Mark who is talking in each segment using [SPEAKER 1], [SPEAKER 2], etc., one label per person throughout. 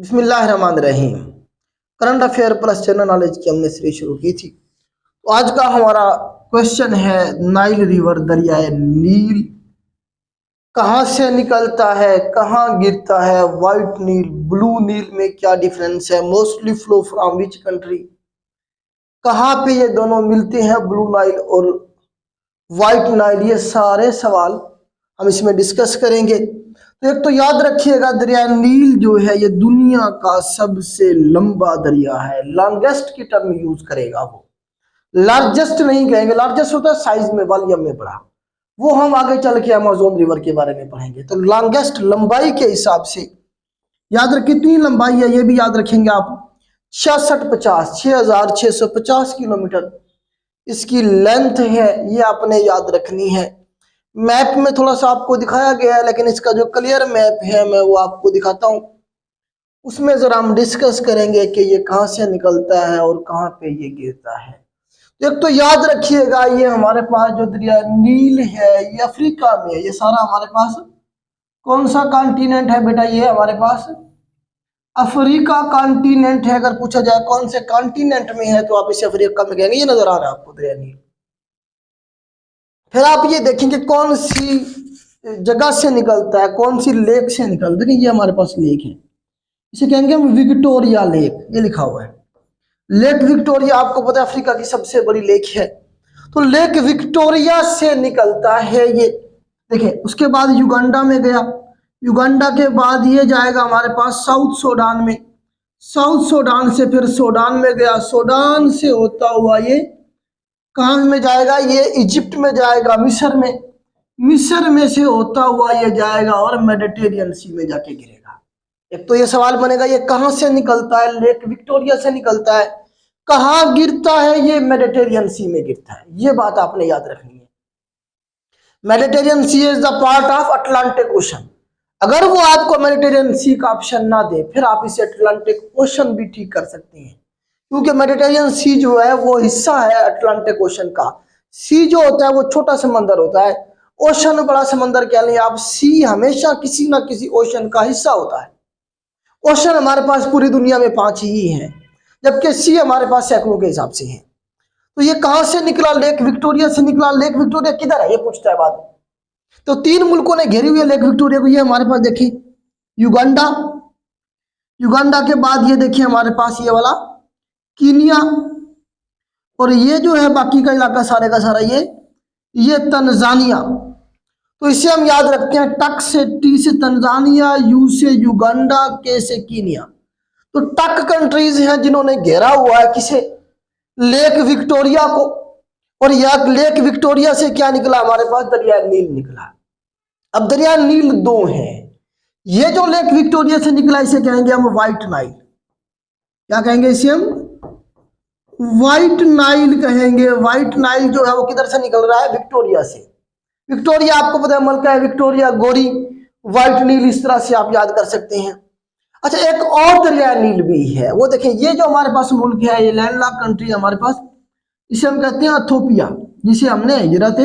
[SPEAKER 1] बिस्मिल्लाहिर्रहमानिर्रहीम। Current affair plus general knowledge की हमने सीरीज शुरू की थी। तो आज का हमारा क्वेश्चन है, नाइल रिवर दरियाए नील कहाँ से निकलता है, कहाँ गिरता है? वाइट नील, ब्लू नील में क्या डिफरेंस है? Mostly flow from which country? कहाँ पे ये दोनों मिलते हैं, ब्लू नाइल और वाइट नाइल? ये सारे सवाल हम इसमें डिस्कस करेंगे। तो एक तो याद रखिएगा, दरिया नील जो है ये दुनिया का सबसे लंबा दरिया है। लॉन्गेस्ट की टर्म यूज करेगा वो, लार्जेस्ट नहीं कहेंगे। लार्जेस्ट होता है साइज में, वॉल्यूम में बड़ा, वो हम आगे चल के अमेज़न रिवर के बारे में पढ़ेंगे। तो लॉन्गेस्ट लंबाई के हिसाब से याद रख, कितनी लंबाई है ये भी याद रखेंगे आप। 6650 किलोमीटर इसकी लेंथ है, ये आपने याद रखनी है। मैप में थोड़ा सा आपको दिखाया गया है, लेकिन इसका जो क्लियर मैप है मैं वो आपको दिखाता हूँ। उसमें जरा हम डिस्कस करेंगे कि ये कहाँ से निकलता है और कहाँ पे ये गिरता है। तो एक तो याद रखिएगा, ये हमारे पास जो दरिया नील है ये अफ्रीका में है। ये सारा हमारे पास कौन सा कॉन्टिनेंट है बेटा? ये हमारे पास अफ्रीका कॉन्टिनेंट है। अगर पूछा जाए कौन से कॉन्टिनेंट में है, तो आप इसे अफ्रीका में कहेंगे। ये नजर आ रहा है आपको दरिया नील। फिर आप ये देखेंगे कौन सी जगह से निकलता है, कौन सी लेक से निकलता है। देखिए ये हमारे पास लेक है, इसे कहेंगे हम विक्टोरिया लेक। ये लिखा हुआ है लेक विक्टोरिया। आपको पता है अफ्रीका की सबसे बड़ी लेक है। तो लेक विक्टोरिया से निकलता है ये। देखिए उसके बाद युगांडा में गया, युगांडा के बाद ये जाएगा हमारे पास साउथ सूडान में, साउथ सूडान से फिर सूडान में गया, सूडान से होता हुआ ये कहाँ में जाएगा? ये इजिप्ट में जाएगा, मिस्र में, मिस्र में से होता हुआ ये जाएगा और मेडिटेरियन सी में जाके गिरेगा। एक तो ये सवाल बनेगा, ये कहाँ से निकलता है? लेक विक्टोरिया से निकलता है। कहाँ गिरता है? ये मेडिटेरियन सी में गिरता है। ये बात आपने याद रखनी है। Mediterranean sea is the part of Atlantic ocean. अगर वो आपको मेडिटेरियन सी का ऑप्शन ना दे, फिर आप इसे अटलांटिक ओशन भी ठीक कर सकते हैं, क्योंकि मेडिटेरियन सी जो है वो हिस्सा है अटलांटिक ओशन का। सी जो होता है वो छोटा समंदर होता है, ओशन बड़ा समंदर कह लें आप। सी हमेशा किसी ना किसी ओशन का हिस्सा होता है। ओशन हमारे पास पूरी दुनिया में 5 ही हैं, जबकि सी हमारे पास सैकड़ों के हिसाब से है। तो ये कहां से निकला? लेक विक्टोरिया से निकला। लेक विक्टोरिया किधर है ये पूछता है बाद। तो 3 मुल्कों ने घेरी हुई है लेक विक्टोरिया को। ये हमारे पास देखिए युगांडा, युगांडा के बाद ये देखिए हमारे पास ये वाला कीनिया, और ये जो है बाकी का इलाका सारे का सारा ये तंजानिया। तो इसे हम याद रखते हैं टक से, टी से तंजानिया, यू से युगांडा, के से कीनिया। तो टक कंट्रीज हैं जिन्होंने घेरा हुआ है किसे? लेक विक्टोरिया को। और यह लेक विक्टोरिया से क्या निकला? हमारे पास दरिया नील निकला। अब दरिया नील 2 हैं। ये जो लेक विक्टोरिया से निकला इसे कहेंगे हम व्हाइट नाइल। क्या कहेंगे इसे? हम व्हाइट नाइल कहेंगे। व्हाइट नाइल जो है वो किधर से निकल रहा है? विक्टोरिया से। विक्टोरिया आपको पता है मलका है, विक्टोरिया गोरी, व्हाइट नील, इस तरह से आप याद कर सकते हैं। अच्छा एक और दरिया नील भी है, वो देखें। ये जो हमारे पास मुल्क है, ये लैंडलॉक कंट्री हमारे पास, इसे हम कहते हैं इथोपिया, जिसे हमने हिजरत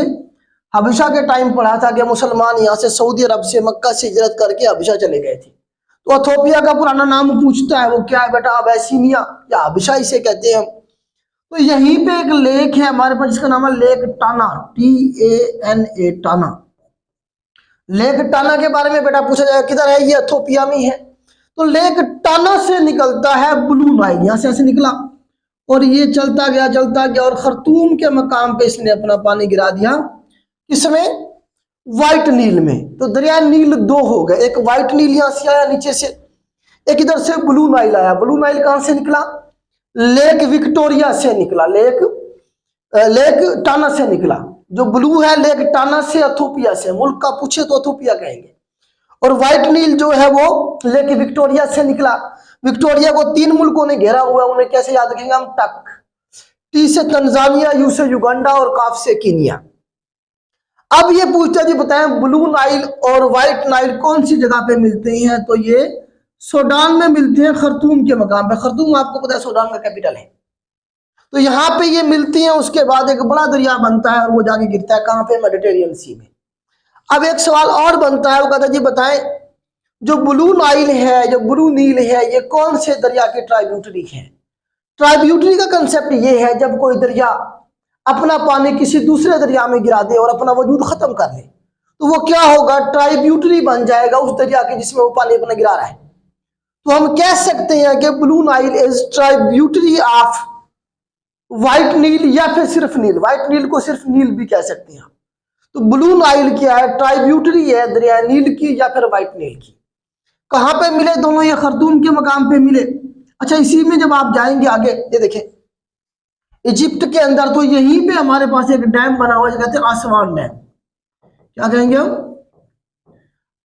[SPEAKER 1] हबशा के टाइम पढ़ा था कि मुसलमान यहाँ से सऊदी अरब से मक्का से हिजरत करके हबशा चले गए थे। तो इथोपिया का पुराना नाम पूछता है वो क्या है बेटा? अबैसिनिया या हबशा इसे कहते हैं हम। तो यहीं पे एक लेक है हमारे पास जिसका नाम है लेक टाना, TANA, टाना। लेक टाना के बारे में बेटा पूछा जाएगा किधर है? ये इथोपिया में है। तो लेक टाना से निकलता है ब्लू नाइल, यहां से ऐसे निकला और ये चलता गया और खर्तूम के मकाम पे इसने अपना पानी गिरा दिया। किसमें? व्हाइट नील में। तो दरिया नील 2 हो गए, एक व्हाइट नील यहां से आया नीचे से, एक इधर से ब्लू नाइल आया। ब्लू नाइल कहां से निकला? लेक विक्टोरिया से निकला, लेक टाना से निकला। जो ब्लू है लेक टाना से, इथोपिया से। मुल्क का पूछे तो इथोपिया कहेंगे। और व्हाइट नील जो है वो लेक विक्टोरिया से निकला। विक्टोरिया को 3 मुल्कों ने घेरा हुआ है, उन्हें कैसे याद रखेंगे हम? टक, टी से तंजानिया, यू से युगांडा और काफ से कीनिया। अब ये पूछता जी बताएं ब्लू नाइल और व्हाइट नाइल कौन सी जगह पे मिलते हैं? तो ये सूडान में मिलते हैं, खर्तूम के मकाम पे। खर्तूम आपको पता है सूडान का कैपिटल है। तो यहाँ पे ये मिलती हैं, उसके बाद एक बड़ा दरिया बनता है और वो जाके गिरता है कहाँ पे? मेडिटेरियन सी में। अब एक सवाल और बनता है, वो कहता है जी बताएं जो ब्लू नाइल है, जो ब्लू नील है, ये कौन से दरिया की ट्राइब्यूटरी है? ट्राइब्यूटरी का कंसेप्ट ये है जब कोई दरिया अपना पानी किसी दूसरे दरिया में गिरा दे और अपना वजूद खत्म कर ले, तो वो क्या होगा? ट्राइब्यूटरी बन जाएगा उस दरिया के जिसमें वो पानी अपना गिरा रहा है। तो हम कह सकते हैं कि blue Nile is tributary of white Nile, या फिर सिर्फ नील। व्हाइट नील को सिर्फ नील भी कह सकते हैं। तो ब्लू नाइल क्या है? ट्राइब्यूटरी है दरिया नील की या फिर व्हाइट नील की। कहां पे मिले दोनों? ये खर्तूम के मकाम पे मिले। अच्छा, इसी में जब आप जाएंगे आगे, ये देखें इजिप्ट के अंदर, तो यहीं पे हमारे पास एक डैम बना हुआ है, कहते हैं आसवान डैम। क्या कहेंगे हम?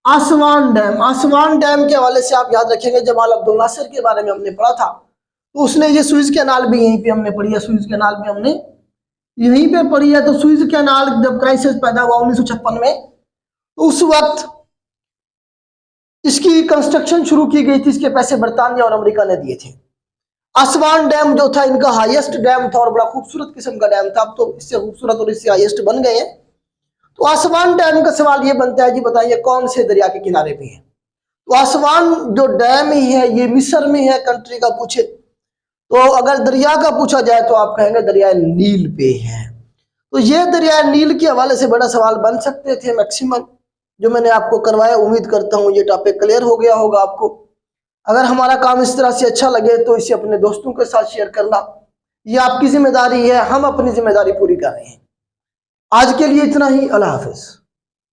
[SPEAKER 1] आसवान डैम। आसवान डैम के हवाले से आप याद रखेंगे, जमाल अब्दुल नासिर के बारे में हमने पढ़ा था, तो उसने ये सुइज कैनाल भी यहीं पे हमने पढ़ी है। सुइज कैनाल भी हमने यहीं पे पढ़ी है। तो सुइज कैनाल जब क्राइसिस पैदा हुआ 1956 में, तो उस वक्त इसकी कंस्ट्रक्शन शुरू की गई थी। इसके पैसे बरतानिया और अमेरिका ने दिए थे। आसवान डैम जो था इनका हाईएस्ट डैम था और बड़ा खूबसूरत किस्म का डैम था। अब तो इससे खूबसूरत और इससे हाईएस्ट बन गए हैं। तो आसवान डैम का सवाल ये बनता है, जी बताइए कौन से दरिया के किनारे पे है? तो आसवान जो डैम है ये मिस्र में है, कंट्री का पूछे तो। अगर दरिया का पूछा जाए तो आप कहेंगे दरिया नील पे है। तो ये दरिया नील के हवाले से बड़ा सवाल बन सकते थे मैक्सिमम, जो मैंने आपको करवाया। उम्मीद करता हूँ ये टॉपिक क्लियर हो गया होगा आपको। अगर हमारा काम इस तरह से अच्छा लगे तो इसे अपने दोस्तों के साथ शेयर करना, ये आपकी जिम्मेदारी है। हम अपनी जिम्मेदारी पूरी कर रहे हैं। आज के लिए इतना ही। अल्लाह हाफिज।